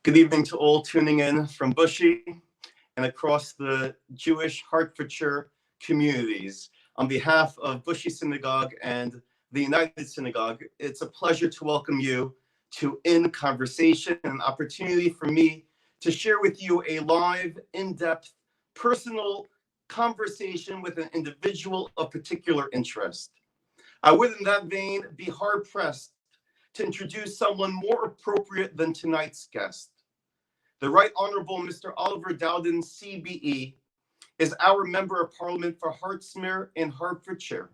Good evening to all tuning in from Bushy and across the Jewish Hertfordshire communities. On behalf of Bushy Synagogue and the United Synagogue, it's a pleasure to welcome you to In Conversation, an opportunity for me to share with you a live, in-depth, personal conversation with an individual of particular interest. I would, in that vein, be hard-pressed to introduce someone more appropriate than tonight's guest. The Right Honorable Mr. Oliver Dowden, CBE, is our Member of Parliament for Hertsmere in Hertfordshire.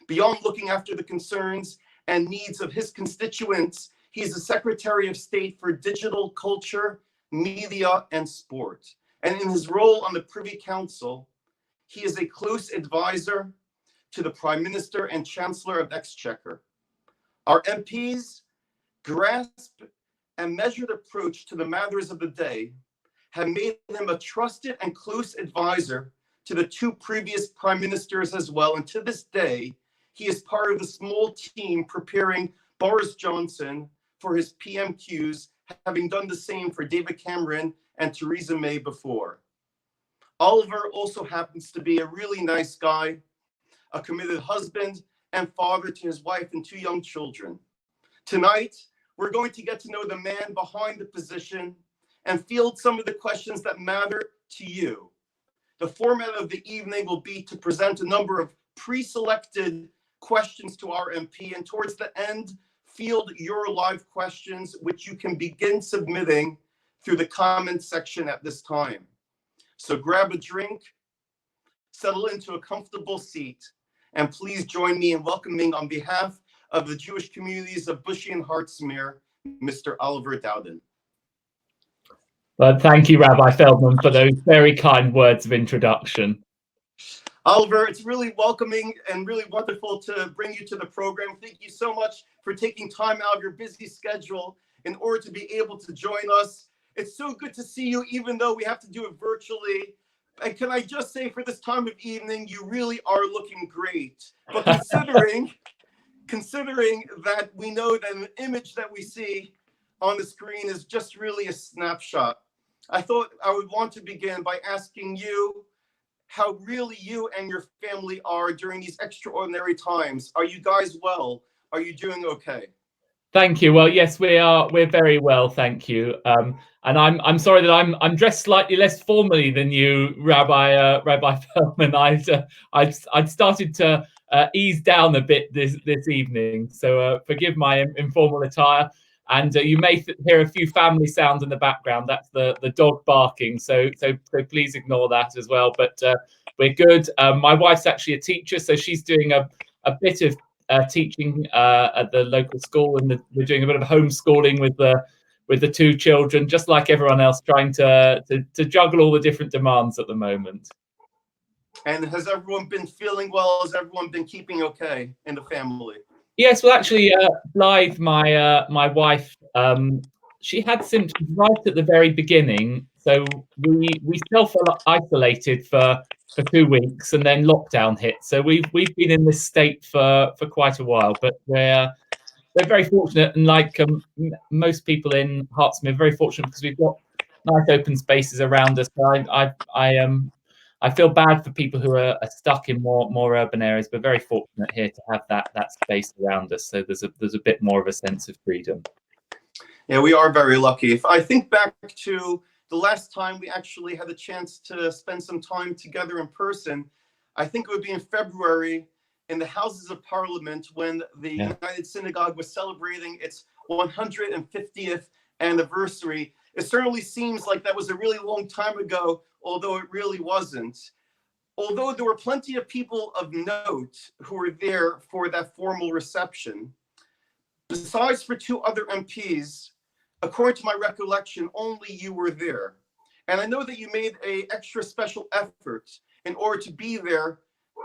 Beyond looking after the concerns and needs of his constituents, he is the Secretary of State for Digital Culture, Media, and Sport. And in his role on the Privy Council, he is a close advisor to the Prime Minister and Chancellor of Exchequer. Our MPs grasp and measured approach to the matters of the day have made him a trusted and close advisor to the two previous prime ministers as well. And to this day, he is part of the small team preparing Boris Johnson for his PMQs, having done the same for David Cameron and Theresa May before. Oliver also happens to be a really nice guy, a committed husband and father to his wife and two young children. Tonight, we're going to get to know the man behind the position and field some of the questions that matter to you. The format of the evening will be to present a number of pre-selected questions to our MP, and towards the end, field your live questions, which you can begin submitting through the comment section at this time. So grab a drink, settle into a comfortable seat, and please join me in welcoming, on behalf of the Jewish communities of Bushy and Hertsmere, Mr. Oliver Dowden. Well, thank you, Rabbi Feldman, for those very kind words of introduction. Oliver, it's really welcoming and really wonderful to bring you to the program. Thank you so much for taking time out of your busy schedule in order to be able to join us. It's so good to see you, even though we have to do it virtually. And can I just say, for this time of evening, you really are looking great. But considering that we know that an image that we see on the screen is just really a snapshot, I thought I would want to begin by asking you how really you and your family are during these extraordinary times. Are you guys well? Are you doing okay? Thank you. Well, yes, we are. We're very well, thank you. And I'm sorry that I'm dressed slightly less formally than you, Rabbi Feldman. I'd started to ease down a bit this evening, so forgive my informal attire. And you may hear a few family sounds in the background. That's the dog barking. So please ignore that as well. But we're good. My wife's actually a teacher, so she's doing a bit of teaching at the local school, and we're doing a bit of homeschooling with the two children, just like everyone else, trying to juggle all the different demands at the moment. And has everyone been feeling well? Has everyone been keeping okay in the family? Yes, well, actually, Blythe, my wife, she had symptoms right at the very beginning, so we self-isolated for 2 weeks, and then lockdown hit. So we've been in this state for quite a while, but we're very fortunate, and like most people in Hertsmere, very fortunate because we've got nice open spaces around us. So I feel bad for people who are stuck in more urban areas, but very fortunate here to have that space around us. So there's a bit more of a sense of freedom. Yeah, we are very lucky. If I think back to the last time we actually had a chance to spend some time together in person, I think it would be in February in the Houses of Parliament when the United Synagogue was celebrating its 150th anniversary. It certainly seems like that was a really long time ago, although it really wasn't. Although there were plenty of people of note who were there for that formal reception, besides for two other MPs, according to my recollection, only you were there. And I know that you made an extra special effort in order to be there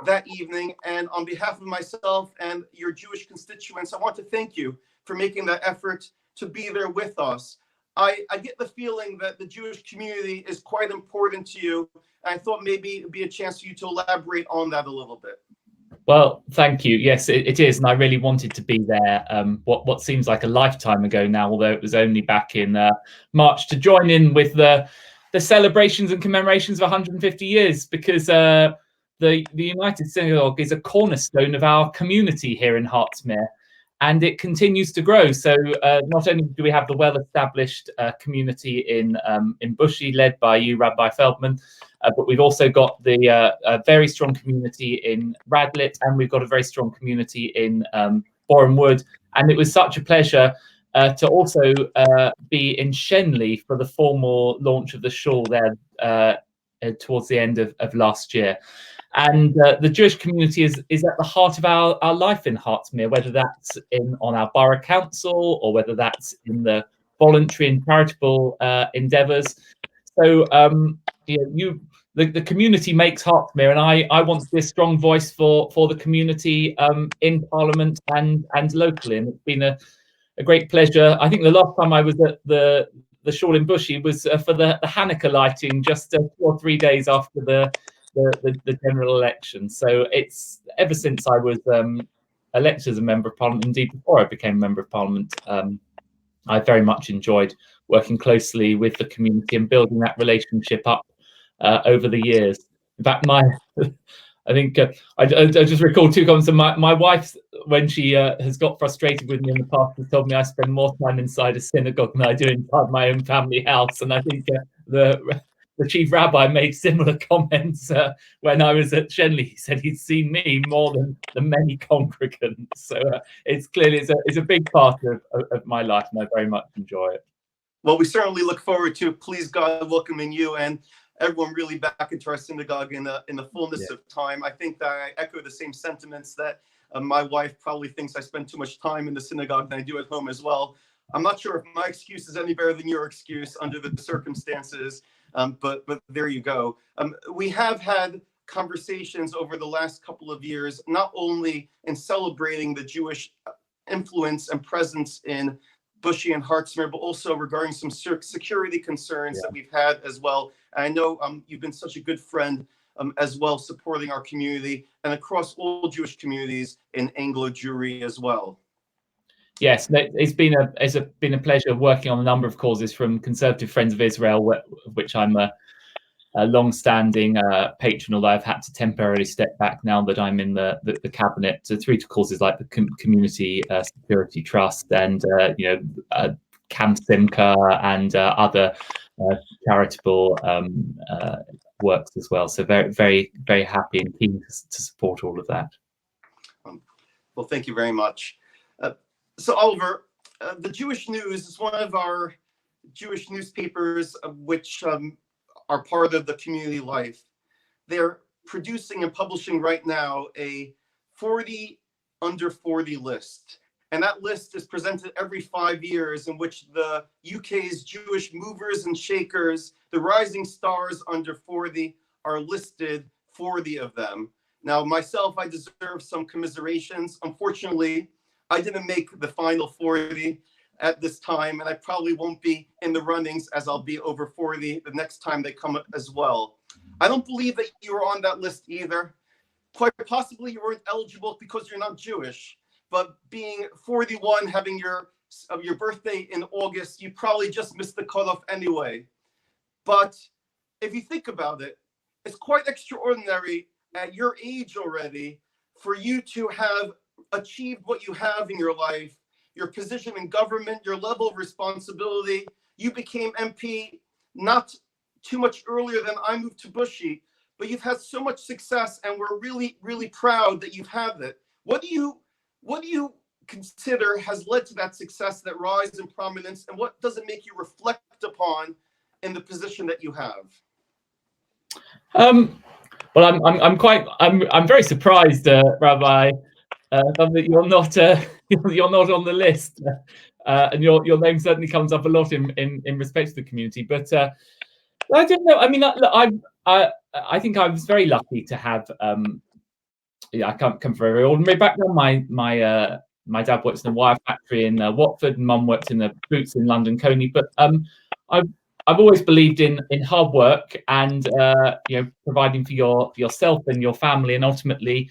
that evening. And on behalf of myself and your Jewish constituents, I want to thank you for making that effort to be there with us. I get the feeling that the Jewish community is quite important to you. I thought maybe it'd be a chance for you to elaborate on that a little bit. Well, thank you. Yes, it is, and I really wanted to be there. What seems like a lifetime ago now, although it was only back in March, to join in with the celebrations and commemorations of 150 years, because the United Synagogue is a cornerstone of our community here in Hertsmere, and it continues to grow. So not only do we have the well-established community in Bushey, led by you, Rabbi Feldman, but we've also got the a very strong community in Radlett, and we've got a very strong community in Boreham Wood. And it was such a pleasure to also be in Shenley for the formal launch of the shul there towards the end of last year. And the Jewish community is at the heart of our life in Hertsmere, whether that's on our borough council or whether that's in the voluntary and charitable endeavours. So the community makes Hertsmere, and I want to be a strong voice for the community in Parliament and locally. And it's been a great pleasure. I think the last time I was at the shul in Bushey was for the Hanukkah lighting, just 2 or 3 days after the general election. So it's ever since I was elected as a member of Parliament, indeed before I became a member of Parliament, I very much enjoyed working closely with the community and building that relationship up over the years. In fact, I think I just recall 2 comments. My wife, when she has got frustrated with me in the past, has told me I spend more time inside a synagogue than I do inside my own family house. And I think the chief rabbi made similar comments when I was at Shenley. He said he'd seen me more than many congregants. So it's clearly it's a big part of my life, and I very much enjoy it. Well, we certainly look forward to, please God, welcoming you and everyone really back into our synagogue in the fullness of time. I think that I echo the same sentiments that my wife probably thinks I spend too much time in the synagogue than I do at home as well. I'm not sure if my excuse is any better than your excuse under the circumstances, but there you go. We have had conversations over the last couple of years, not only in celebrating the Jewish influence and presence in Bushey and Hertsmere, but also regarding some security concerns that we've had as well. And I know you've been such a good friend as well, supporting our community and across all Jewish communities in Anglo Jewry as well. Yes, it's been a pleasure working on a number of causes, from Conservative Friends of Israel, which I'm a long-standing patron, although I've had to temporarily step back now that I'm in the cabinet, through to causes like the Community Security Trust and Camp Simca and other charitable works as well. So very, very, very happy and keen to support all of that. Well, thank you very much. So Oliver, the Jewish News is one of our Jewish newspapers which are part of the community life. They're producing and publishing right now a 40 under 40 list. And that list is presented every 5 years, in which the UK's Jewish movers and shakers, the rising stars under 40, are listed, 40 of them. Now, myself, I deserve some commiserations. Unfortunately, I didn't make the final 40 at this time, and I probably won't be in the runnings, as I'll be over 40 the next time they come as well. I don't believe that you were on that list either. Quite possibly you weren't eligible because you're not Jewish, but being 41, having your birthday in August, you probably just missed the cutoff anyway. But if you think about it, it's quite extraordinary at your age already for you to have achieved what you have in your life, your position in government, your level of responsibility. You became MP not too much earlier than I moved to Bushey, but you've had so much success, and we're really, really proud that you've had it. What do you consider has led to that success, that rise in prominence, and what does it make you reflect upon in the position that you have? Well, I'm very surprised, Rabbi, that you're not on the list, and your name certainly comes up a lot in respect to the community. But I don't know. I mean, I think I was very lucky to have. I can't come from a very ordinary background. My dad works in a wire factory in Watford, and Mum worked in the boots in London Coney. But I've always believed in hard work and providing for yourself and your family, and ultimately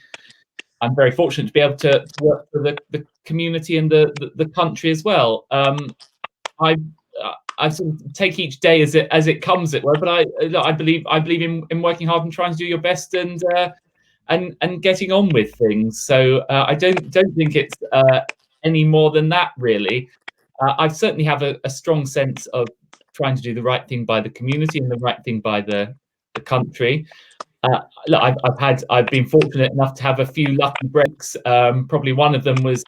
I'm very fortunate to be able to work for the community and the country as well. I sort of take each day as it comes, it were. But I believe in working hard and trying to do your best and getting on with things. So I don't think it's any more than that, really. I certainly have a strong sense of trying to do the right thing by the community and the right thing by the country. Look, I've been fortunate enough to have a few lucky breaks. Probably one of them was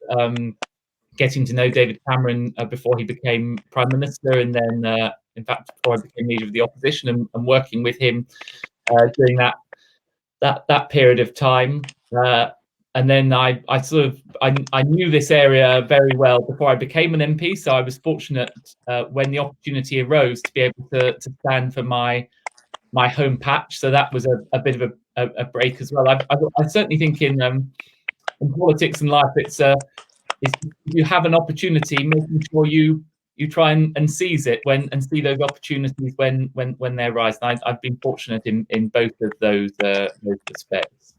getting to know David Cameron before he became Prime Minister, and then in fact before I became Leader of the Opposition, and working with him during that period of time. And then I knew this area very well before I became an MP, so I was fortunate when the opportunity arose to be able to stand for my home patch. So that was a bit of a break as well. I certainly think in politics and life, it's if you have an opportunity, making sure you try and seize it and see those opportunities when they arise. And I've been fortunate in both of those respects.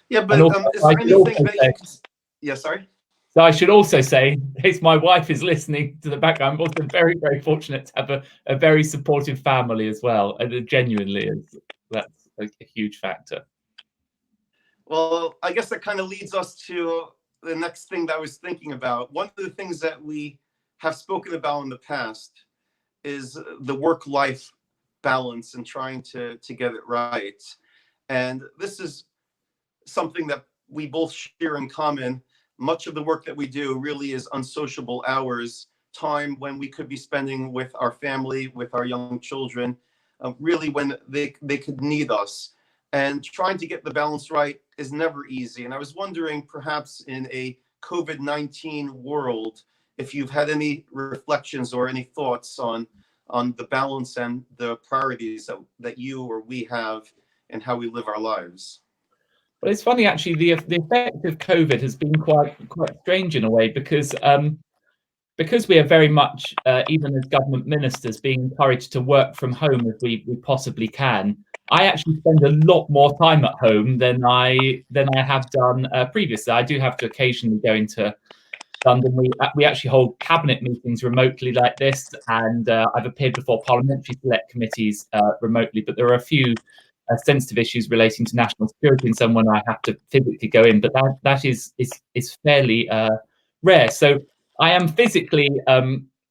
Yeah, but also, is there anything that you can... Yeah, sorry? So I should also say, in case my wife is listening to the background, I'm also very, very fortunate to have a very supportive family as well. And it genuinely is, that's a huge factor. Well, I guess that kind of leads us to the next thing that I was thinking about. One of the things that we have spoken about in the past is the work-life balance and trying to get it right. And this is something that we both share in common. Much of the work that we do really is unsociable hours, time when we could be spending with our family, with our young children, really when they could need us. And trying to get the balance right is never easy. And I was wondering, perhaps in a COVID-19 world, if you've had any reflections or any thoughts on the balance and the priorities that you or we have and how we live our lives. Well, it's funny, actually, the effect of COVID has been quite strange in a way, because we are very much, even as government ministers, being encouraged to work from home as we possibly can. I actually spend a lot more time at home than I have done previously. I do have to occasionally go into London. We actually hold cabinet meetings remotely like this, and I've appeared before parliamentary select committees remotely, but there are a few sensitive issues relating to national security and someone I have to physically go in, but that is fairly rare. So I am physically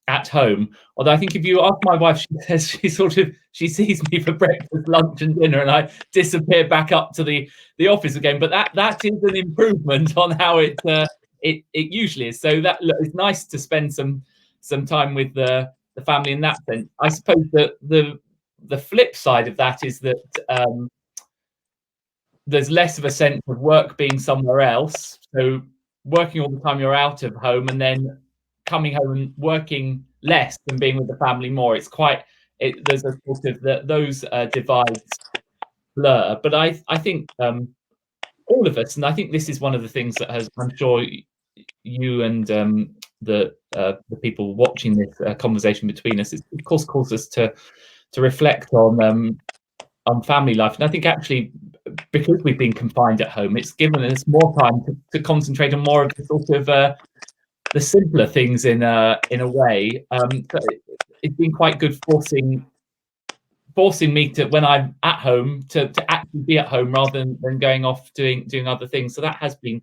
at home, although I think if you ask my wife, she says she sees me for breakfast, lunch and dinner, and I disappear back up to the office again. But that is an improvement on how it usually is. So that it's nice to spend some time with the family in that sense. I suppose that the flip side of that is that there's less of a sense of work being somewhere else. So working all the time, you're out of home, and then coming home and working less and being with the family more. It's there's a sort of those divides blur. But I think all of us, and I think this is one of the things that has, I'm sure you and the people watching this conversation between us, it of course caused us to reflect on family life. And I think actually, because we've been confined at home, it's given us more time to concentrate on more of the sort of the simpler things in a way. So it's been quite good forcing me to, when I'm at home, to actually be at home rather than going off doing other things. So that has been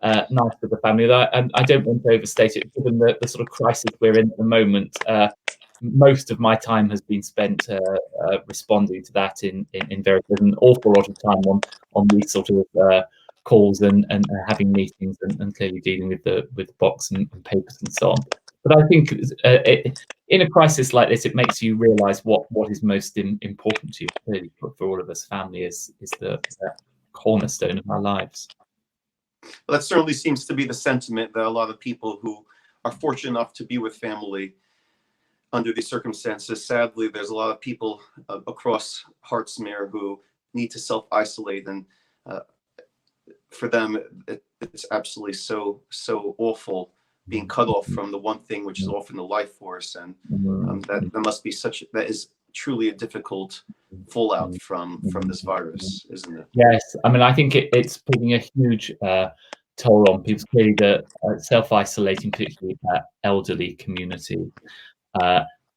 nice for the family. And I don't want to overstate it, given the sort of crisis we're in at the moment. Most of my time has been spent responding to that in various, an awful lot of time on these sort of calls and having meetings and clearly dealing with the box and papers and so on. But I think in a crisis like this, it makes you realise what is most important to you. Clearly, for all of us, family is the cornerstone of our lives. Well, that certainly seems to be the sentiment that a lot of people who are fortunate enough to be with family under these circumstances. Sadly, there's a lot of people across Hertsmere who need to self-isolate, and for them, it's absolutely so awful being cut off from the one thing which is often the life force, and that must be that is truly a difficult fallout from this virus, isn't it? Yes, I mean, I think it's putting a huge toll on people. Clearly, the self-isolating, particularly elderly community,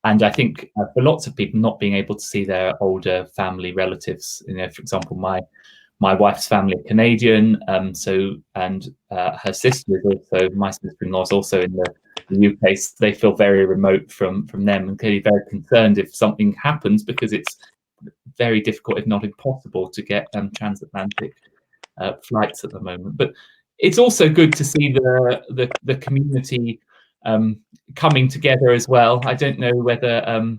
and I think for lots of people, not being able to see their older family relatives. You know, for example, my wife's family are Canadian, and her sister is also, my sister-in-law is also in the UK. So they feel very remote from them, and clearly very concerned if something happens, because it's very difficult, if not impossible, to get transatlantic flights at the moment. But it's also good to see the community coming together as well. I don't know whether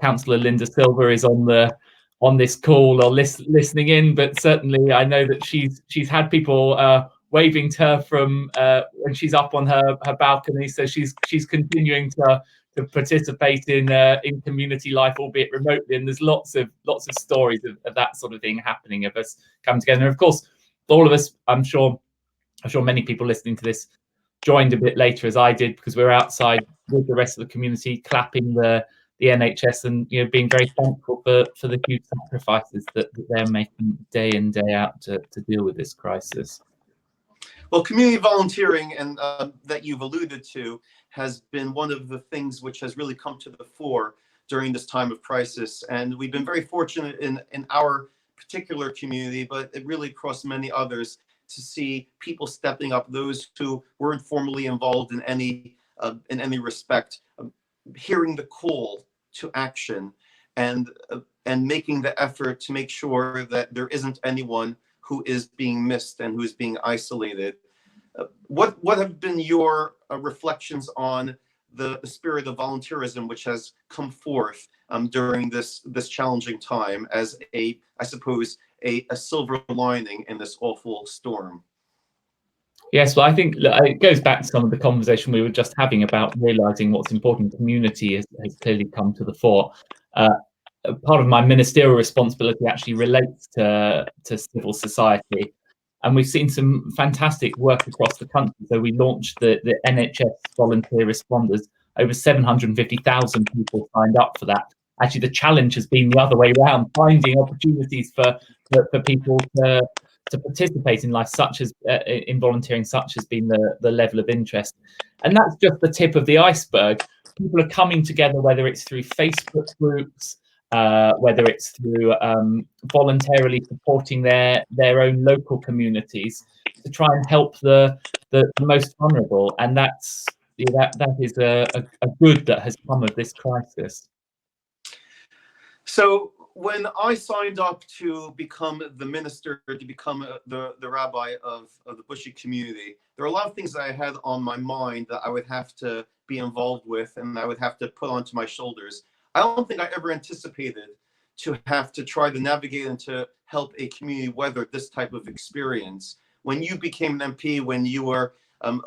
Councillor Linda Silver is on this call or listening in, but certainly I know that she's had people waving to her from when she's up on her balcony. So she's continuing to participate in community life, albeit remotely. And there's lots of stories of that sort of thing happening, of us coming together. And of course, all of us, I'm sure many people listening to this joined a bit later, as I did, because we're outside with the rest of the community clapping the NHS, and being very thankful for the huge sacrifices that they're making day in, day out to deal with this crisis. Well, community volunteering, and that you've alluded to, has been one of the things which has really come to the fore during this time of crisis. And we've been very fortunate in our particular community, but it really across many others, to see people stepping up, those who weren't formally involved in any respect, hearing the call to action, and making the effort to make sure that there isn't anyone who is being missed and who is being isolated. What have been your reflections on the spirit of volunteerism which has come forth during this challenging time as I suppose a silver lining in this awful storm? Yes, well, I think it goes back to some of the conversation we were just having about realizing what's important. Community has clearly come to the fore. Part of my ministerial responsibility actually relates to civil society, and we've seen some fantastic work across the country. So we launched the NHS Volunteer Responders. Over 750,000 people signed up for that. Actually, the challenge has been the other way around, finding opportunities for people to participate in life, such as in volunteering, such has been the level of interest. And that's just the tip of the iceberg. People are coming together, whether it's through Facebook groups, whether it's through voluntarily supporting their own local communities, to try and help the most vulnerable. And that is a good that has come of this crisis. So when I signed up to become the minister, to become the rabbi of the Bushy community, there are a lot of things that I had on my mind that I would have to be involved with and I would have to put onto my shoulders. I don't think I ever anticipated to have to try to navigate and to help a community weather this type of experience. When you became an MP, when you were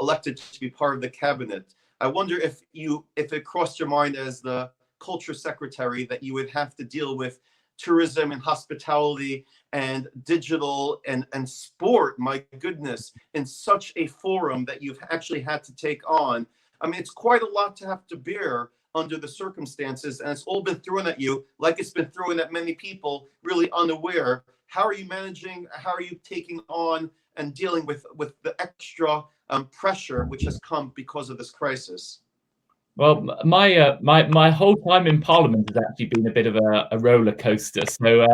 elected to be part of the cabinet, I wonder if it crossed your mind as the culture secretary that you would have to deal with tourism and hospitality and digital and sport, my goodness, in such a forum that you've actually had to take on. I mean, it's quite a lot to have to bear under the circumstances, and it's all been thrown at you like it's been thrown at many people really unaware. How are you managing? How are you taking on and dealing with the extra pressure which has come because of this crisis? Well, my whole time in Parliament has actually been a bit of a roller coaster. So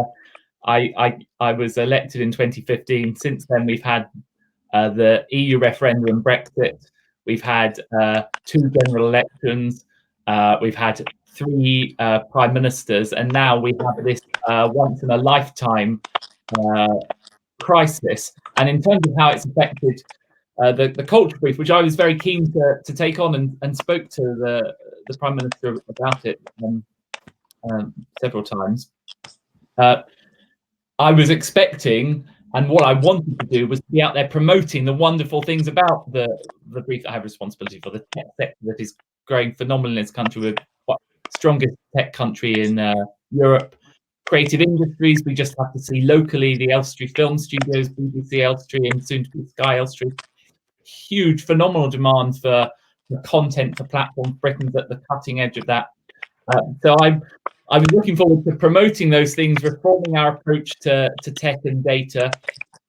I was elected in 2015. Since then, we've had the EU referendum, Brexit. We've had 2 general elections. We've had 3 prime ministers, and now we have this once in a lifetime crisis. And in terms of how it's affected the culture brief, which I was very keen to take on, and spoke to the Prime Minister about it several times. I was expecting, and what I wanted to do was to be out there promoting the wonderful things about the brief that I have responsibility for, the tech sector that is growing phenomenally in this country. We're the strongest tech country in Europe. Creative industries, we just have to see locally the Elstree Film Studios, BBC Elstree, and soon to be Sky Elstree. Huge, phenomenal demand for content, for platforms. Britain's at the cutting edge of that. I was looking forward to promoting those things, reforming our approach to tech and data.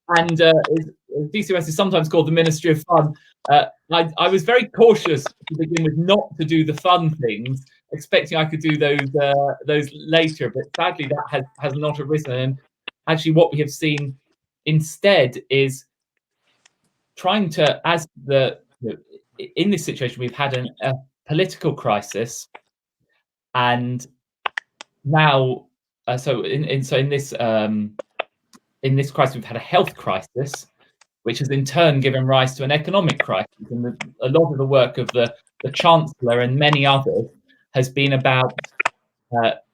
And DCOS is sometimes called the Ministry of Fun. I was very cautious to begin with not to do the fun things, expecting I could do those later, but sadly that has not arisen. And actually what we have seen instead is trying to, in this situation, we've had a political crisis, and now, in this crisis, we've had a health crisis, which has in turn given rise to an economic crisis. And a lot of the work of the Chancellor and many others has been about,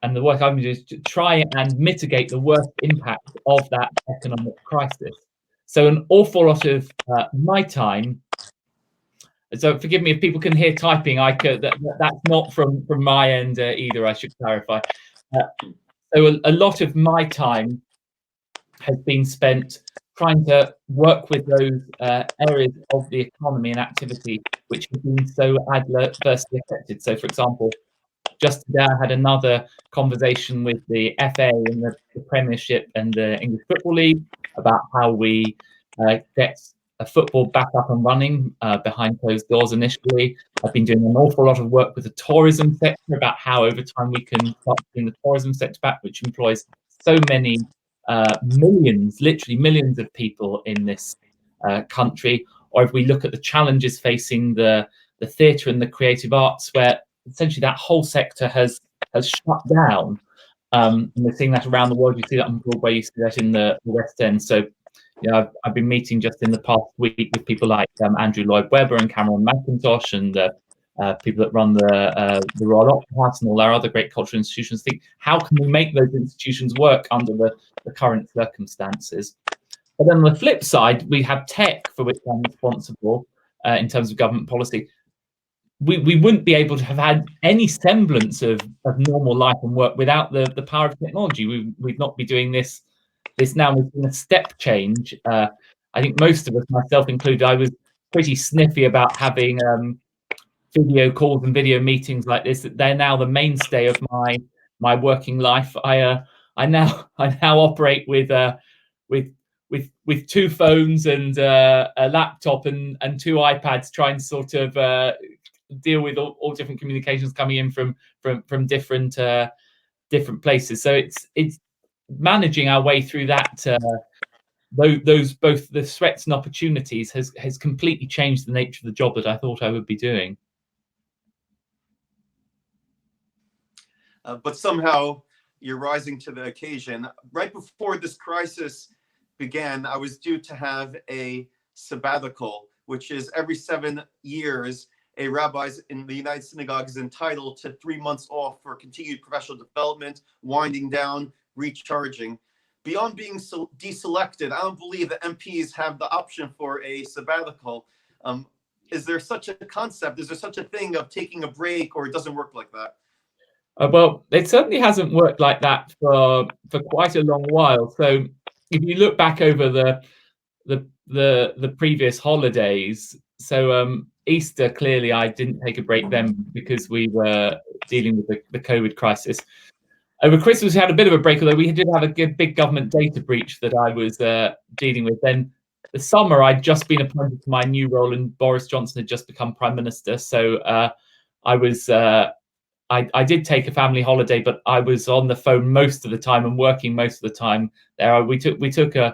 and the work I've been doing is to try and mitigate the worst impact of that economic crisis. So an awful lot of my time, so forgive me if people can hear typing, that's not from my end either, I should clarify. So a lot of my time has been spent trying to work with those areas of the economy and activity which have been so adversely affected. So, for example, just today I had another conversation with the FA and the Premiership and the English Football League about how we get a football back up and running behind closed doors initially. I've been doing an awful lot of work with the tourism sector about how over time we can start bringing the tourism sector back, which employs so many millions, literally millions of people in this country. Or if we look at the challenges facing the theatre and the creative arts, where essentially that whole sector has shut down. And we're seeing that around the world. You see that on Broadway, you see that in the West End. So, I've been meeting just in the past week with people like Andrew Lloyd Webber and Cameron McIntosh and people that run the Royal Opera House and all our other great cultural institutions. Think, how can we make those institutions work under the current circumstances? But then on the flip side, we have tech, for which I'm responsible in terms of government policy. We wouldn't be able to have had any semblance of normal life and work without the power of technology. We'd not be doing this now. We've seen a step change. I think most of us, myself included, I was pretty sniffy about having video calls and video meetings like this. They're now the mainstay of my working life. I now operate with two phones and a laptop and two iPads, trying to sort of deal with all different communications coming in from different places. So it's managing our way through that. Those both the threats and opportunities has completely changed the nature of the job that I thought I would be doing. But somehow you're rising to the occasion. Right before this crisis began, I was due to have a sabbatical, which is every 7 years, a rabbi in the United Synagogue is entitled to 3 months off for continued professional development, winding down, recharging. Beyond being deselected, I don't believe that MPs have the option for a sabbatical. Is there such a concept? Is there such a thing of taking a break, or it doesn't work like that? Well, it certainly hasn't worked like that for quite a long while. So if you look back over the previous holidays, so Easter, clearly I didn't take a break then because we were dealing with the COVID crisis. Over Christmas, we had a bit of a break, although we did have a big government data breach that I was dealing with. Then the summer, I'd just been appointed to my new role, and Boris Johnson had just become Prime Minister. So I did take a family holiday, but I was on the phone most of the time and working most of the time there. We took a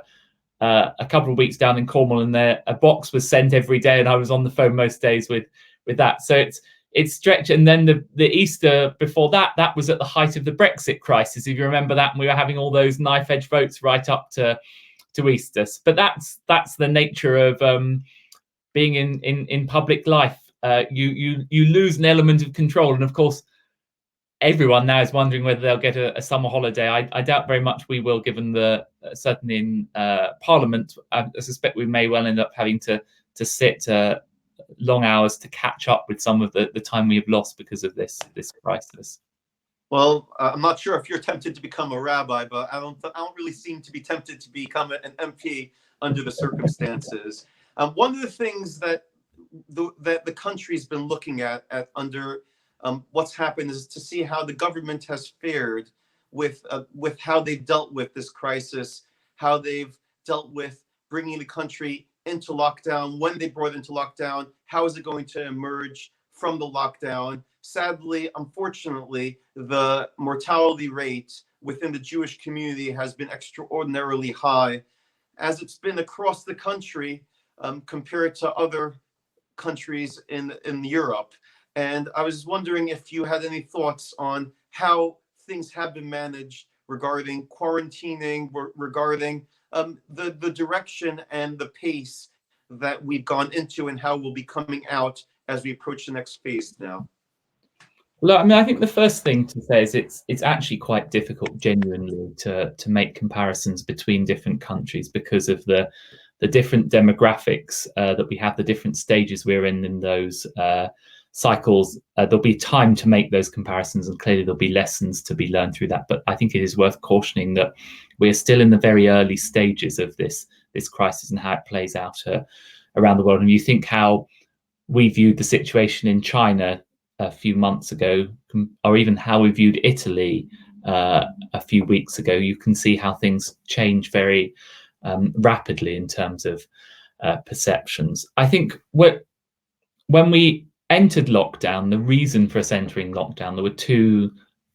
couple of weeks down in Cornwall, and a box was sent every day, and I was on the phone most days with that. So it's stretched. And then the Easter before that was at the height of the Brexit crisis, if you remember that, and we were having all those knife edge votes right up to Easter. But that's the nature of being in public life. You lose an element of control, and of course everyone now is wondering whether they'll get a summer holiday. I doubt very much we will, given certainly in Parliament, I suspect we may well end up having to sit long hours to catch up with some of the time we have lost because of this crisis. Well, I'm not sure if you're tempted to become a rabbi, but I don't really seem to be tempted to become an MP under the circumstances. One of the things that the country's been looking at under what's happened is to see how the government has fared with how they dealt with this crisis, how they've dealt with bringing the country into lockdown, when they brought it into lockdown, how is it going to emerge from the lockdown. Sadly, unfortunately, the mortality rate within the Jewish community has been extraordinarily high, as it's been across the country compared to other countries in Europe. And I was wondering if you had any thoughts on how things have been managed regarding quarantining, regarding the direction and the pace that we've gone into, and how we'll be coming out as we approach the next phase now. Look, I mean, I think the first thing to say is it's actually quite difficult, genuinely, to make comparisons between different countries because of the different demographics that we have, the different stages we're in those cycles. There'll be time to make those comparisons, and clearly there'll be lessons to be learned through that. But I think it is worth cautioning that we're still in the very early stages of this crisis and how it plays out around the world. And you think how we viewed the situation in China a few months ago, or even how we viewed Italy a few weeks ago, you can see how things change very rapidly in terms of perceptions. I think when we entered lockdown, the reason for us entering lockdown, there were two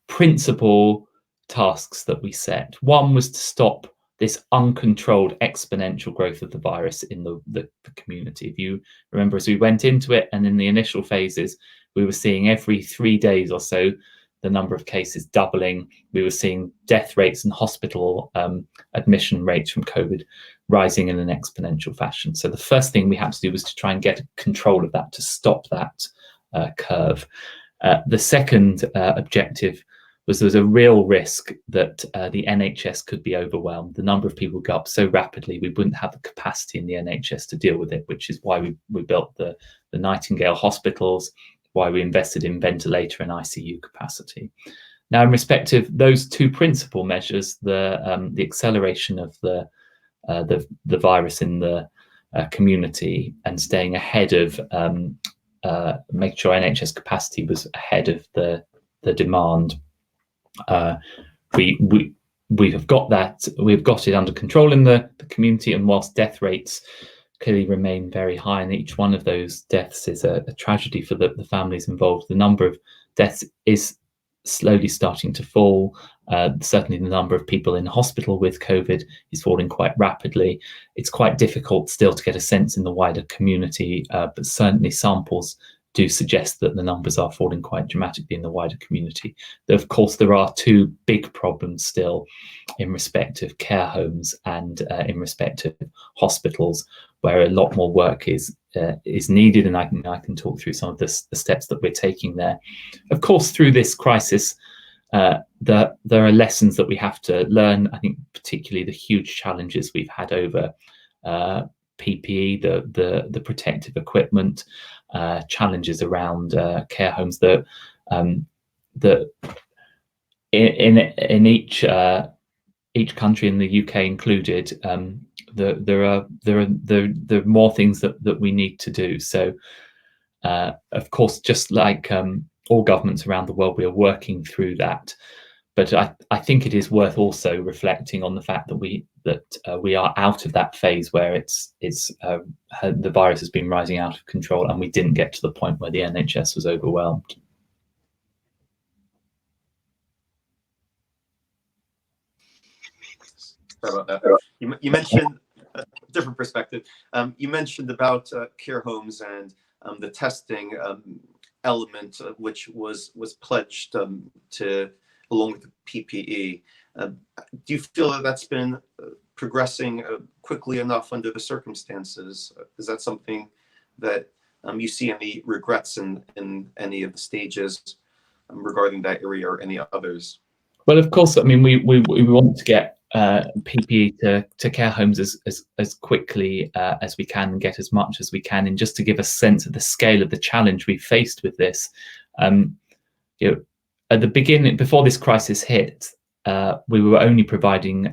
principal tasks that we set. One was to stop this uncontrolled exponential growth of the virus in the community. If you remember, as we went into it, and in the initial phases, we were seeing every 3 days or so the number of cases doubling. We were seeing death rates and hospital admission rates from COVID rising in an exponential fashion. So the first thing we had to do was to try and get control of that, to stop that curve. The second objective was there was a real risk that the NHS could be overwhelmed. The number of people would go up so rapidly, we wouldn't have the capacity in the NHS to deal with it, which is why we built the Nightingale hospitals, why we invested in ventilator and ICU capacity. Now, in respect of those two principal measures, the acceleration of the virus in the community and staying ahead of making sure NHS capacity was ahead of the demand, we have got that. We've got it under control in the community, and whilst death rates clearly remain very high, and each one of those deaths is a tragedy for the families involved, the number of deaths is slowly starting to fall. Certainly the number of people in hospital with COVID is falling quite rapidly. It's quite difficult still to get a sense in the wider community, but certainly samples do suggest that the numbers are falling quite dramatically in the wider community. Of course, there are two big problems still in respect of care homes and in respect of hospitals, where a lot more work is needed, and I can talk through some of the steps that we're taking there. Of course, through this crisis, there are lessons that we have to learn. I think particularly the huge challenges we've had over PPE, the protective equipment, challenges around care homes. That in each country, in the UK included, there are more things that we need to do. So, of course, just like all governments around the world, we are working through that. But I think it is worth also reflecting on the fact that we are out of that phase where the virus has been rising out of control, and we didn't get to the point where the NHS was overwhelmed. Sorry about that. You mentioned a different perspective. You mentioned about care homes and the testing element, which was pledged to, along with the PPE. Do you feel that that's been progressing quickly enough under the circumstances? Is that something that you see any regrets in any of the stages regarding that area, or any others? Well, of course, I mean, we want to get PPE to care homes as quickly as we can, and get as much as we can. And just to give a sense of the scale of the challenge we faced with this, at the beginning, before this crisis hit, we were only providing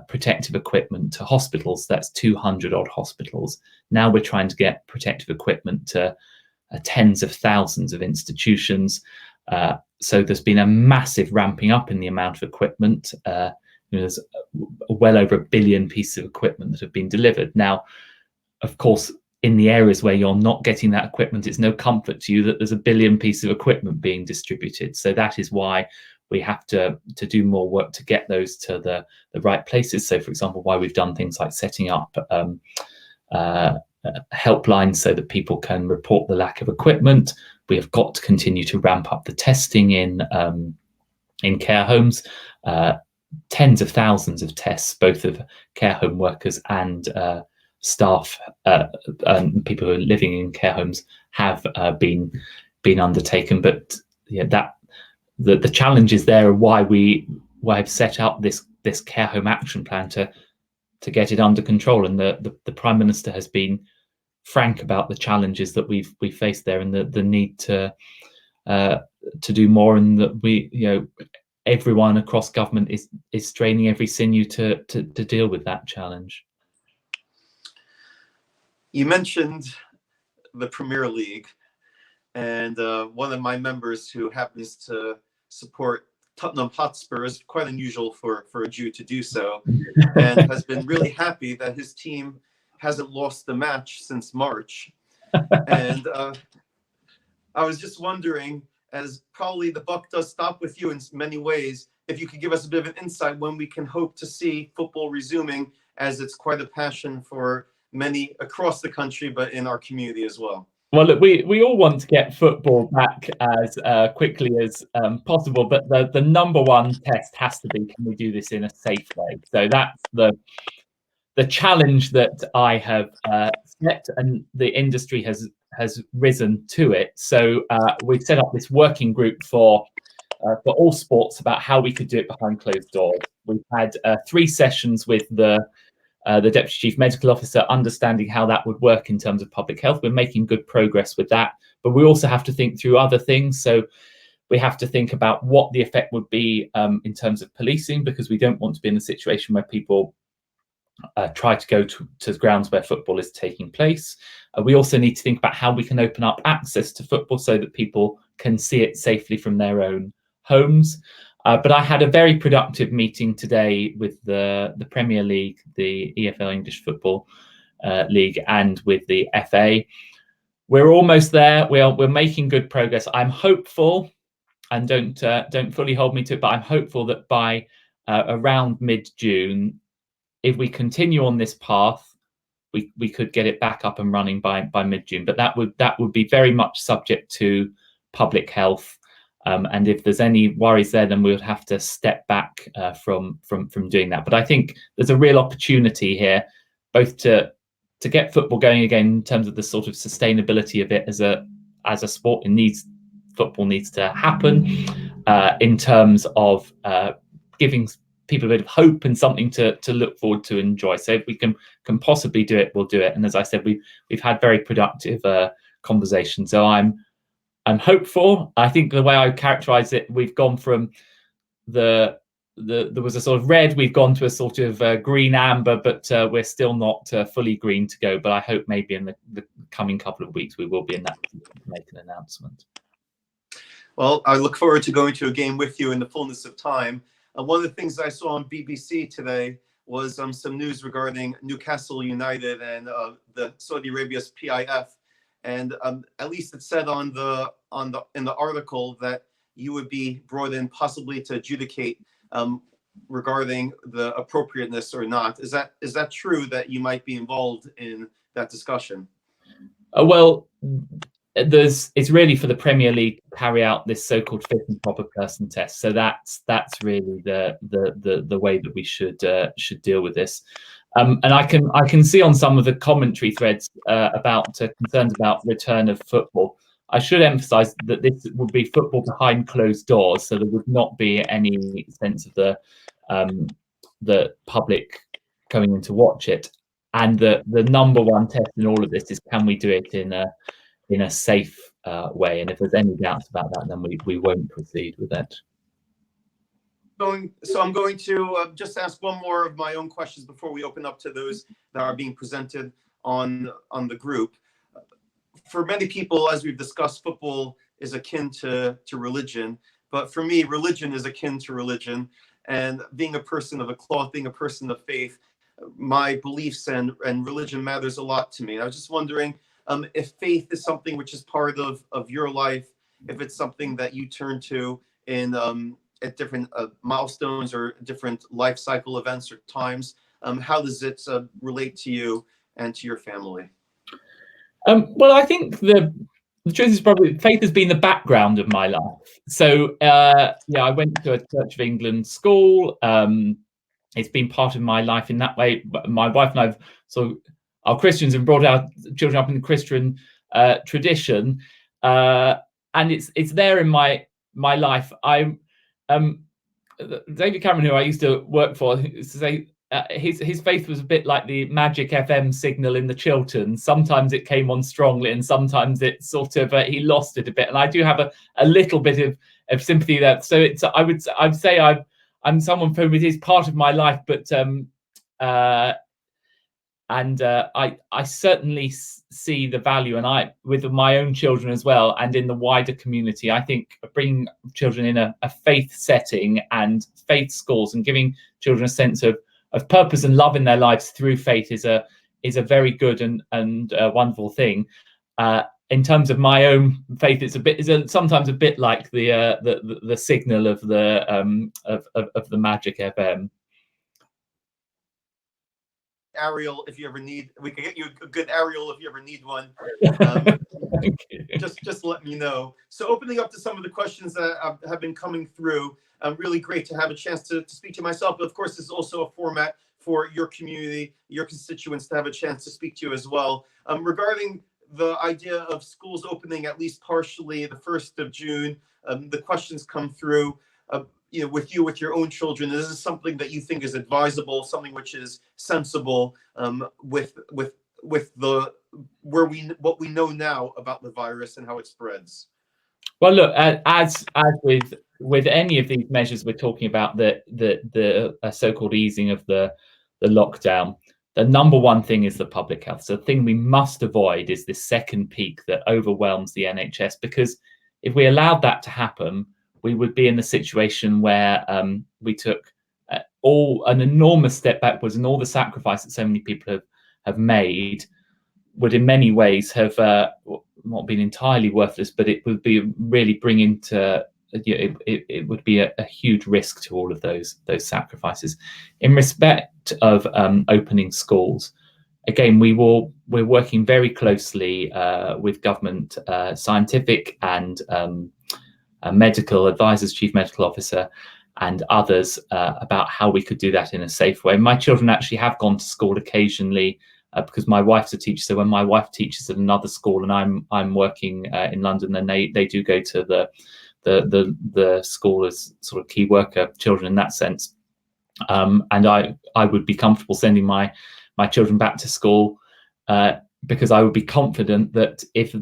protective equipment to hospitals. That's 200 odd hospitals. Now we're trying to get protective equipment to tens of thousands of institutions. So there's been a massive ramping up in the amount of equipment. There's well over 1 billion pieces of equipment that have been delivered. Now, of course, in the areas where you're not getting that equipment, it's no comfort to you that there's 1 billion pieces of equipment being distributed. So that is why we have to do more work to get those to the right places. So, for example, why we've done things like setting up helplines so that people can report the lack of equipment. We have got to continue to ramp up the testing in care homes. Tens of thousands of tests, both of care home workers and staff and people who are living in care homes have been undertaken. But that the challenges there are why I've set up this care home action plan to get it under control. And the Prime Minister has been frank about the challenges that we've faced there, and the need to do more, and that everyone across government is straining every sinew to deal with that challenge. You mentioned the Premier League, and one of my members who happens to support Tottenham Hotspurs, quite unusual for a Jew to do so, and has been really happy that his team hasn't lost the match since March. And I was just wondering, as probably the buck does stop with you in many ways, if you could give us a bit of an insight when we can hope to see football resuming, as it's quite a passion for many across the country, but in our community as well. Well, look, we all want to get football back as quickly as possible, but the number one test has to be, can we do this in a safe way? So that's the challenge that I have set, and the industry has risen to it. So we've set up this working group for all sports about how we could do it behind closed doors. We've had 3 sessions with the Deputy Chief Medical Officer, understanding how that would work in terms of public health. We're making good progress with that, but we also have to think through other things. So we have to think about what the effect would be in terms of policing, because we don't want to be in a situation where people try to go to grounds where football is taking place. We also need to think about how we can open up access to football so that people can see it safely from their own homes. But I had a very productive meeting today with the Premier League, the EFL English Football League, and with the FA. We're almost there. We're making good progress. I'm hopeful, and don't fully hold me to it, but I'm hopeful that by around mid-June, if we continue on this path, we could get it back up and running by mid-June. But that would be very much subject to public health. And if there's any worries there, then we would have to step back from doing that. But I think there's a real opportunity here, both to get football going again in terms of the sort of sustainability of it as a sport. Football needs to happen in terms of giving people a bit of hope and something to look forward to, enjoy. So if we can possibly do it, we'll do it. And as I said, we've had very productive conversations. So I'm hopeful. I think the way I characterize it, we've gone from there was a sort of red, we've gone to a sort of green amber, but we're still not fully green to go. But I hope maybe in the coming couple of weeks we will be in that position to make an announcement. Well, I look forward to going to a game with you in the fullness of time. One of the things I saw on BBC today was some news regarding Newcastle United and the Saudi Arabia's PIF. And at least it said in the article that you would be brought in possibly to adjudicate regarding the appropriateness or not. Is that true that you might be involved in that discussion? Well, it's really for the Premier League to carry out this so-called fit and proper person test. So that's really the way that we should deal with this. And I can see on some of the commentary threads about concerns about return of football. I should emphasise that this would be football behind closed doors, so there would not be any sense of the public coming in to watch it. And the number one test in all of this is, can we do it in a safe way? And if there's any doubts about that, then we won't proceed with it. So I'm going to just ask one more of my own questions before we open up to those that are being presented on the group. For many people, as we've discussed, football is akin to religion, but for me, religion is akin to religion. And being a person of a cloth, being a person of faith, my beliefs and religion matters a lot to me. And I was just wondering if faith is something which is part of your life, if it's something that you turn to in at different milestones or different life cycle events or times. How does it relate to you and to your family? Well, I think the truth is probably faith has been the background of my life. So yeah, I went to a Church of England school. It's been part of my life in that way. My wife and I've are Christians and brought our children up in the Christian tradition, and it's there in my life. David Cameron, who I used to work for, used to say his faith was a bit like the magic FM signal in the Chilterns. Sometimes it came on strongly, and sometimes it sort of he lost it a bit. And I do have a little bit of sympathy there. So I'd say I'm someone who it is part of my life, but I certainly see the value, and with my own children as well, and in the wider community. I think bringing children in a faith setting and faith schools and giving children a sense of purpose and love in their lives through faith is a very good and wonderful thing. In terms of my own faith, it's sometimes a bit like the signal of the Magic FM. Ariel, if you ever need, we can get you a good Ariel if you ever need one. Just let me know. So opening up to some of the questions that have been coming through, really great to have a chance to speak to myself. But of course, this is also a format for your community, your constituents to have a chance to speak to you as well. Regarding the idea of schools opening at least partially the 1st of June, the questions come through. With your own children, is this something that you think is advisable, something which is sensible, with what we know now about the virus and how it spreads? Well, look, as with any of these measures we're talking about, the so-called easing of the lockdown, the number one thing is the public health. So the thing we must avoid is this second peak that overwhelms the NHS, because if we allowed that to happen, we would be in the situation where we took an enormous step backwards, and all the sacrifice that so many people have made would in many ways have not been entirely worthless, but it would be really bringing to it would be a huge risk to all of those sacrifices. In respect of opening schools, again, we're working very closely with government scientific and medical advisors, chief medical officer, and others about how we could do that in a safe way. My children actually have gone to school occasionally because my wife's a teacher. So when my wife teaches at another school and I'm working in London, then they do go to the school as sort of key worker children in that sense. And I would be comfortable sending my children back to school because I would be confident that if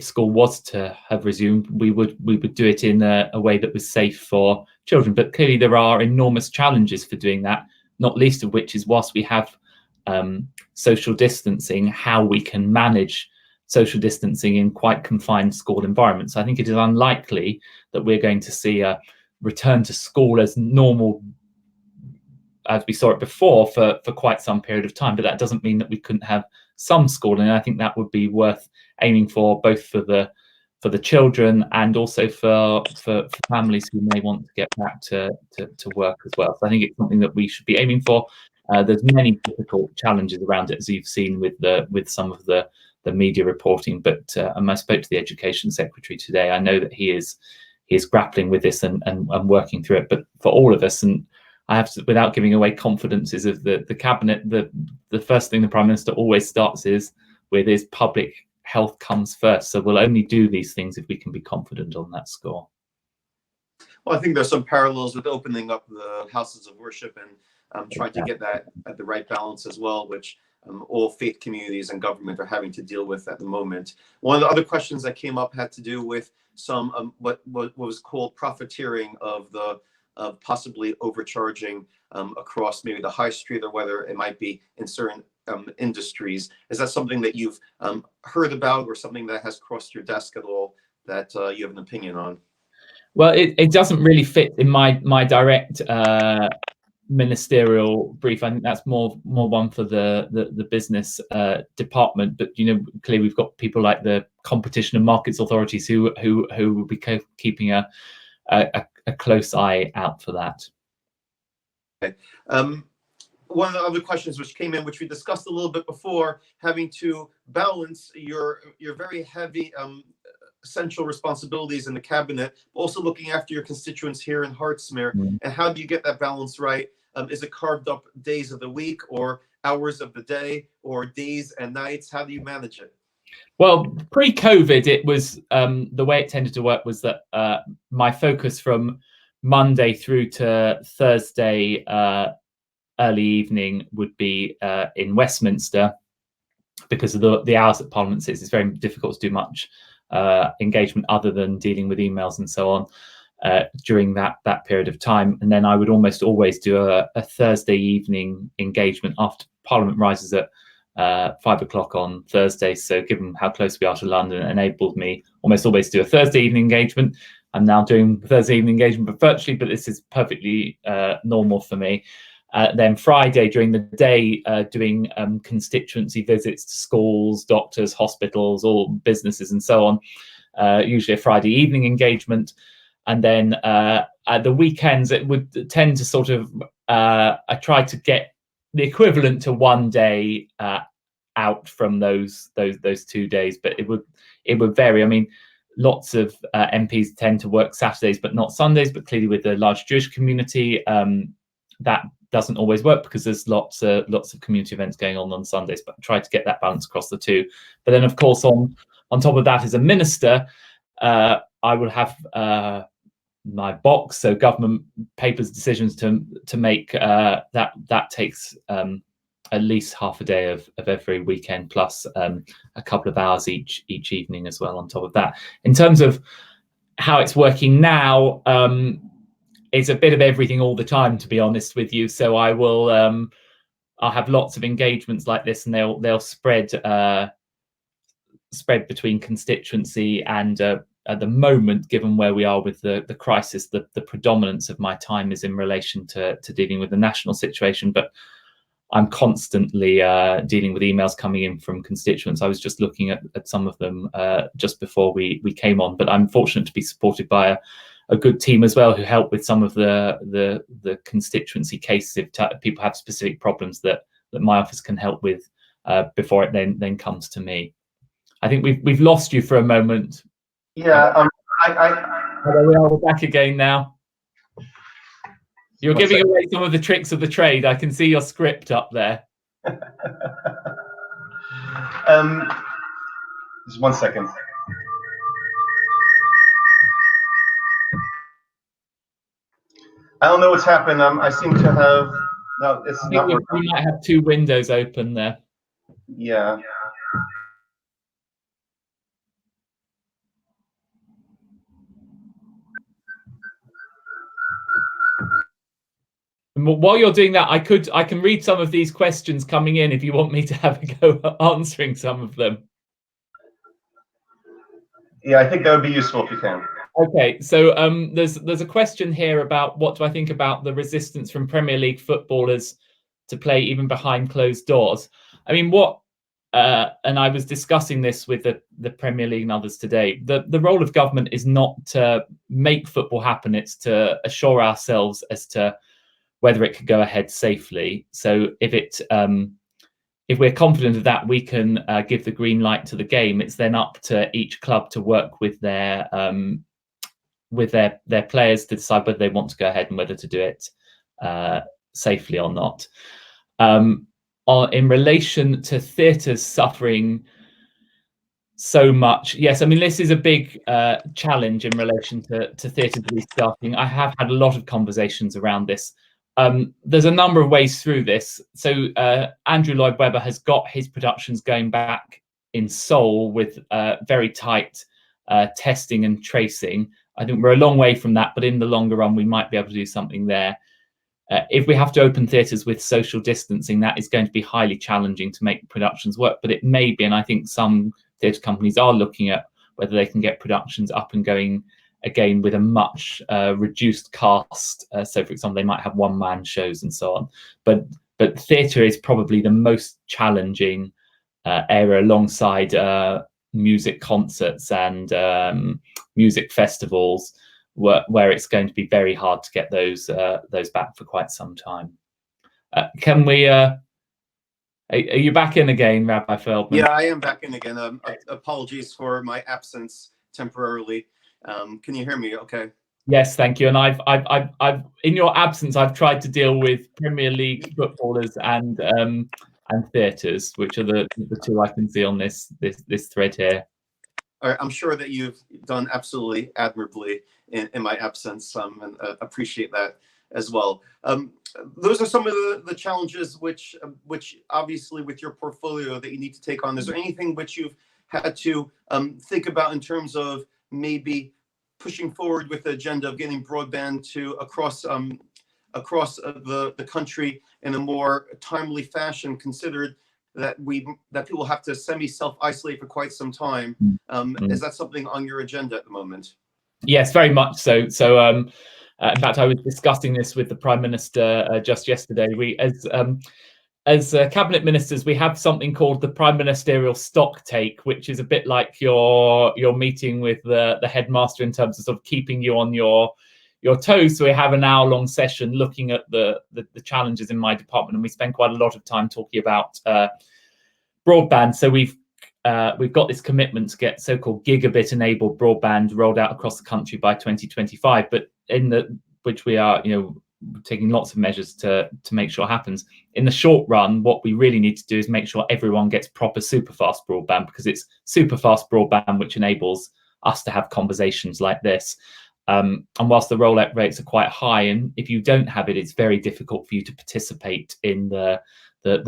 school was to have resumed, we would do it in a way that was safe for children. But clearly there are enormous challenges for doing that, not least of which is, whilst we have social distancing, how we can manage social distancing in quite confined school environments. I think it is unlikely that we're going to see a return to school as normal as we saw it before for quite some period of time, but that doesn't mean that we couldn't have some schooling. And I think that would be worth aiming for, both for the children and also for families who may want to get back to work as well. So I think it's something that we should be aiming for. There's many difficult challenges around it, as you've seen with some of the media reporting. But I spoke to the Education Secretary today. I know that he is grappling with this and working through it. But for all of us, and I have to, without giving away confidences of the cabinet, the first thing the Prime Minister always starts with is public health comes first. So we'll only do these things if we can be confident on that score. Well, I think there's some parallels with opening up the houses of worship and trying to get that at the right balance as well, which all faith communities and government are having to deal with at the moment. One of the other questions that came up had to do with some what was called profiteering of possibly overcharging across maybe the high street, or whether it might be in certain industries. Is that something that you've heard about, or something that has crossed your desk at all that you have an opinion on? Well, it doesn't really fit in my direct ministerial brief. I think that's more one for the business department. But clearly we've got people like the Competition and Markets Authorities who will be keeping a close eye out for that. Okay. One of the other questions which came in, which we discussed a little bit before, having to balance your very heavy central responsibilities in the cabinet, also looking after your constituents here in Hartsmere. And how do you get that balance right? Is it carved up days of the week or hours of the day or days and nights? How do you manage it? Well, pre-COVID, it was the way it tended to work was that my focus from Monday through to Thursday early evening would be in Westminster, because of the hours that Parliament sits. It's very difficult to do much engagement other than dealing with emails and so on during that period of time. And then I would almost always do a Thursday evening engagement after Parliament rises at 5 o'clock on Thursday. So given how close we are to London, it enabled me almost always to do a Thursday evening engagement. I'm now doing Thursday evening engagement but virtually, but this is perfectly normal for me. Then Friday during the day, doing constituency visits to schools, doctors, hospitals, all businesses and so on. Usually a Friday evening engagement. And then at the weekends, it would tend to sort of, I try to get the equivalent to one day out from those 2 days, but it would vary. I mean, lots of MPs tend to work Saturdays, but not Sundays. But clearly, with the large Jewish community, that doesn't always work because there's lots of community events going on Sundays. But I try to get that balance across the two. But then, of course, on top of that, as a minister, I will have my box, so government papers, decisions to make. That takes at least half a day of every weekend, plus a couple of hours each evening as well on top of that. In terms of how it's working now, it's a bit of everything all the time, to be honest with you. So I will I'll have lots of engagements like this, and they'll spread between constituency and at the moment, given where we are with the crisis, the predominance of my time is in relation to dealing with the national situation. But I'm constantly dealing with emails coming in from constituents. I was just looking at some of them just before we came on, but I'm fortunate to be supported by a good team as well, who help with some of the constituency cases if people have specific problems that my office can help with before it then comes to me. I think we've lost you for a moment. Yeah, We're back again now. You're giving away some of the tricks of the trade. I can see your script up there. Just 1 second. I don't know what's happened. I seem to have no. It's not. We might have two windows open there. Yeah. While you're doing that, I can read some of these questions coming in if you want me to have a go answering some of them. Yeah, I think that would be useful if you can. Okay, so there's a question here about what do I think about the resistance from Premier League footballers to play even behind closed doors. I mean, and I was discussing this with the Premier League and others today. The role of government is not to make football happen; it's to assure ourselves as to whether it could go ahead safely. So if we're confident of that, we can give the green light to the game. It's then up to each club to work with their players to decide whether they want to go ahead and whether to do it safely or not. In relation to theatres suffering so much, yes, I mean, this is a big challenge in relation to theatres restarting. I have had a lot of conversations around this. There's a number of ways through this. So Andrew Lloyd Webber has got his productions going back in Seoul with very tight testing and tracing. I think we're a long way from that, but in the longer run, we might be able to do something there. If we have to open theatres with social distancing, that is going to be highly challenging to make productions work, but it may be, and I think some theatre companies are looking at whether they can get productions up and going again with a much reduced cast. So, for example, they might have one-man shows and so on. But theatre is probably the most challenging area, alongside music concerts and music festivals, where it's going to be very hard to get those back for quite some time. Can we? Are you back in again, Rabbi Feldman? Yeah, I am back in again. Apologies for my absence temporarily. Can you hear me? Okay. Yes, thank you. And I've in your absence, I've tried to deal with Premier League footballers and theatres, which are the two I can see on this thread here. I'm sure that you've done absolutely admirably in my absence, and appreciate that as well. Those are some of the challenges which obviously with your portfolio that you need to take on. Is there anything which you've had to think about in terms of maybe pushing forward with the agenda of getting broadband to across the country in a more timely fashion, considered that people have to self-isolate for quite some time? Is that something on your agenda at the moment? Yes, very much so. So, in fact, I was discussing this with the Prime Minister just yesterday. We, as cabinet ministers, we have something called the Prime Ministerial Stock Take, which is a bit like your meeting with the headmaster in terms of sort of keeping you on your toes. So we have an hour-long session looking at the challenges in my department, and we spend quite a lot of time talking about broadband. So we've got this commitment to get so-called gigabit-enabled broadband rolled out across the country by 2025, but which we are, taking lots of measures to make sure happens. In the short run, what we really need to do is make sure everyone gets proper super fast broadband, because it's super fast broadband which enables us to have conversations like this. And whilst the rollout rates are quite high, and if you don't have it, it's very difficult for you to participate in the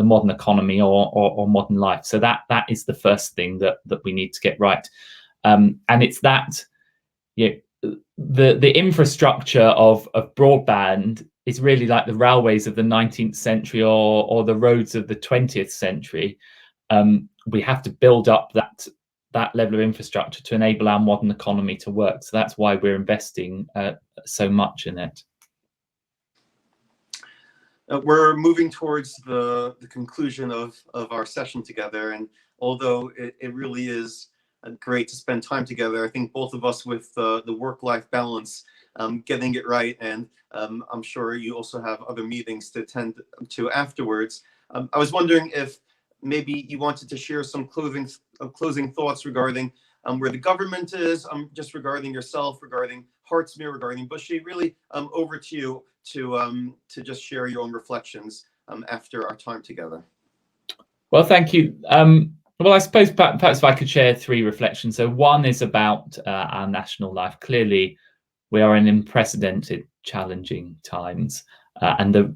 modern economy or modern life. So that is the first thing that we need to get right. And it's that, the infrastructure of broadband is really like the railways of the 19th century or the roads of the 20th century. We have to build up that level of infrastructure to enable our modern economy to work. So that's why we're investing so much in it. We're moving towards the conclusion of our session together, and although it really is great to spend time together, I think both of us, with the work-life balance, getting it right, and I'm sure you also have other meetings to attend to afterwards. I was wondering if maybe you wanted to share some closing thoughts regarding where the government is, just regarding yourself, regarding Hartsmere, regarding Bushy. Really, over to you to just share your own reflections after our time together. Well, thank you. Well, I suppose perhaps if I could share three reflections. So one is about our national life. Clearly, we are in unprecedented, challenging times, and the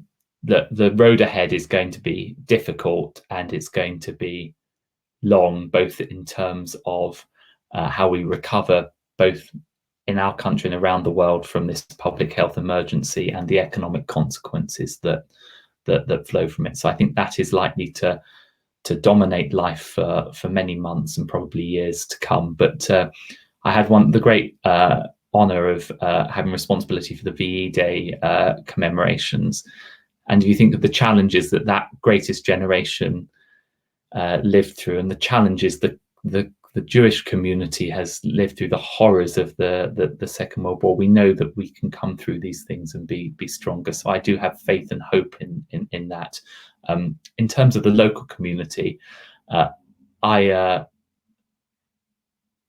road ahead is going to be difficult, and it's going to be long, both in terms of how we recover, both in our country and around the world, from this public health emergency and the economic consequences that flow from it. So I think that is likely to dominate life for many months and probably years to come. But I had the great honor of having responsibility for the VE Day commemorations. And if you think of the challenges that greatest generation lived through, and the challenges that the Jewish community has lived through, the horrors of the Second World War, we know that we can come through these things and be stronger. So I do have faith and hope in that. In terms of the local community, I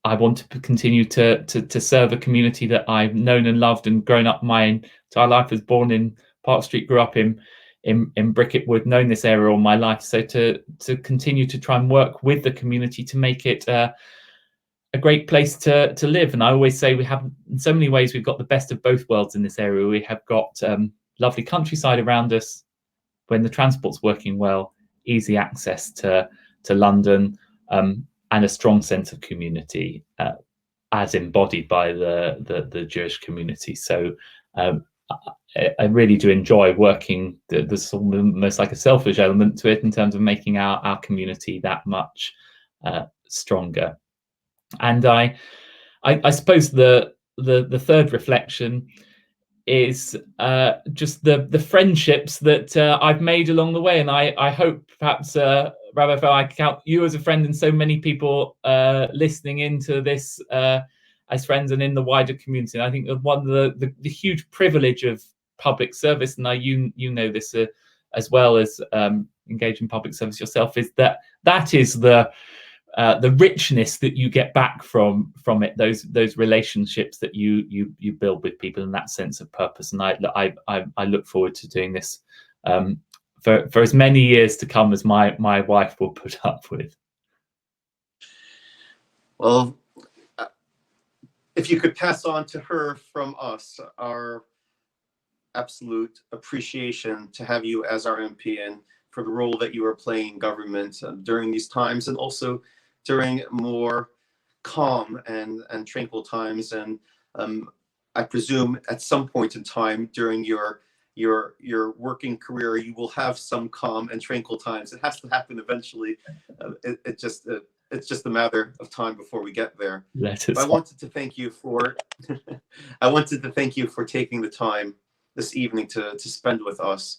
want to continue to serve a community that I've known and loved and grown up my entire life. I was born in Park Street, grew up in Bricket Wood, known this area all my life. So to continue to try and work with the community to make it a great place to live. And I always say we have, in so many ways, we've got the best of both worlds in this area. We have got lovely countryside around us when the transport's working well, easy access to London, and a strong sense of community as embodied by the Jewish community. So I really do enjoy working. There's almost like a selfish element to it in terms of making our community that much stronger. And I suppose the third reflection is just the friendships that I've made along the way, and I hope perhaps Rabbi Fel, I count you as a friend, and so many people listening into this as friends and in the wider community. And I think one of the huge privilege of public service, and you know this as well as engage in public service yourself, is that is the richness that you get back from it, those relationships that you build with people, and that sense of purpose. And I look forward to doing this for as many years to come as my wife will put up with. Well, if you could pass on to her from us our absolute appreciation to have you as our MP and for the role that you are playing in government during these times, and also during more calm and tranquil times. And I presume at some point in time during your working career, you will have some calm and tranquil times. It has to happen eventually. It's just a matter of time before we get there. But I wanted to thank you for I wanted to thank you for taking the time this evening to spend with us.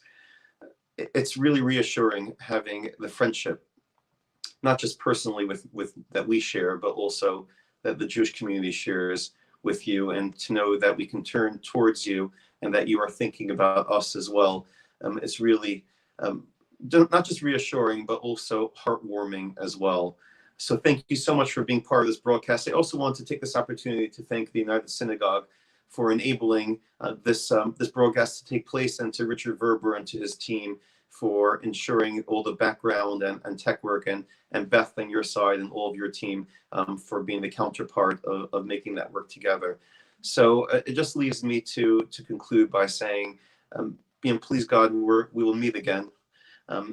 It's really reassuring having the friendship, not just personally with that we share, but also that the Jewish community shares with you, and to know that we can turn towards you and that you are thinking about us as well. It's really not just reassuring, but also heartwarming as well. So thank you so much for being part of this broadcast. I also want to take this opportunity to thank the United Synagogue for enabling this broadcast to take place, and to Richard Verber and to his team for ensuring all the background and tech work, and Beth and your side and all of your team for being the counterpart of making that work together. So it just leaves me to conclude by saying, please God, we will meet again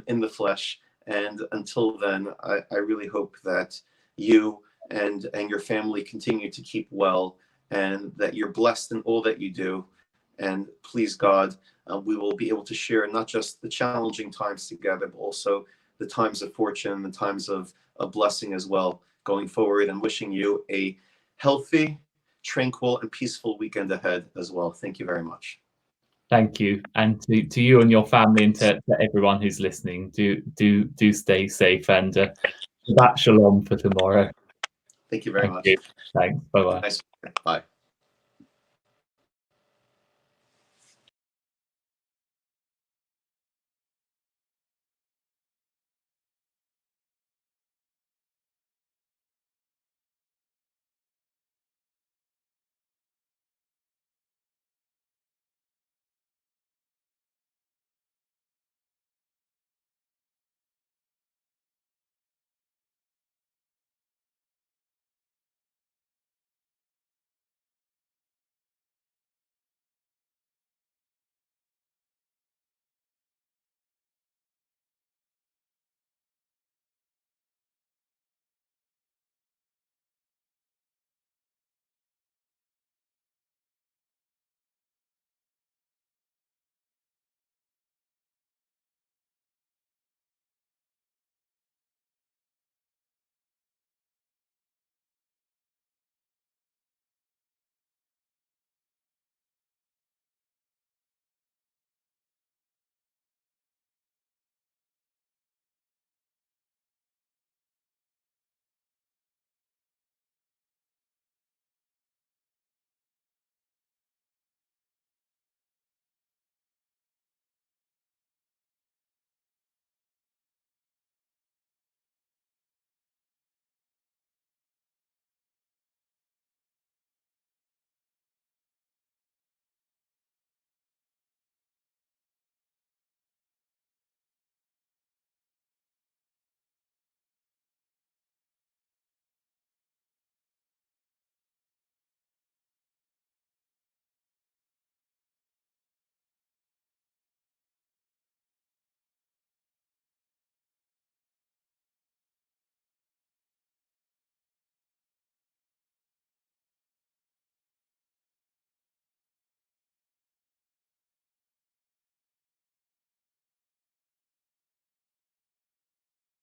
in the flesh. And until then, I really hope that you and your family continue to keep well, and that you're blessed in all that you do. And please God, we will be able to share not just the challenging times together, but also the times of fortune, the times of blessing as well going forward. And wishing you a healthy, tranquil, and peaceful weekend ahead as well. Thank you very much. Thank you, and to you and your family, and to everyone who's listening, do stay safe, and Shabbat Shalom for tomorrow. Thank you very much. Thanks. Bye-bye. Nice. Bye.